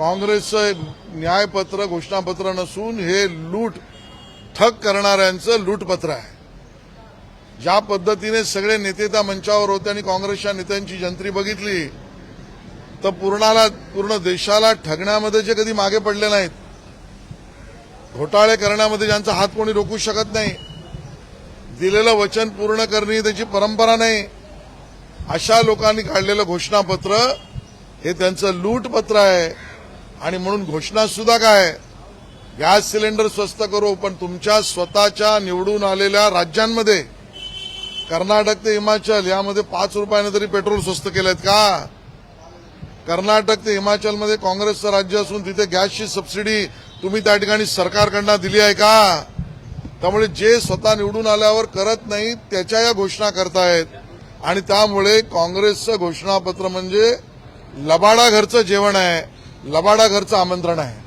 काँग्रेसचं न्यायपत्र घोषणापत्र नसून हे लूट ठग करणाऱ्यांचं लूटपत्र आहे। ज्या पद्धतीने सगळे नेते त्या मंचावर होते आणि काँग्रेसच्या नेत्यांची जंत्री बघितली तर पूर्ण देशाला ठगण्यामध्ये जे कधी मागे पडले नाहीत, घोटाळे करण्यामध्ये ज्यांचा हात कोणी रोखू शकत नाही, दिलेलं वचन पूर्ण करणे त्याची परंपरा नाही, अशा लोकांनी काढलेलं घोषणापत्र हे त्यांचं लूटपत्र आहे। आणि म्हणून घोषणा सुद्धा काय, गॅस सिलेंडर स्वस्त करू, पण तुमच्या स्वतःच्या निवडून आलेल्या राज्यांमध्ये कर्नाटक ते हिमाचल यामध्ये 5 रुपयाने तरी पेट्रोल स्वस्त केलेत का? कर्नाटक ते हिमाचलमध्ये काँग्रेसचं राज्य असून तिथे गॅसची सबसिडी तुम्ही त्या ठिकाणी सरकारकडनं दिली आहे का? त्यामुळे जे स्वतः निवडून आल्यावर करत नाही त्याच्या या घोषणा करतायत आणि त्यामुळे काँग्रेसचं घोषणापत्र म्हणजे लबाडा घरचं जेवण आहे, लबाडा घरचं आमंत्रण आहे।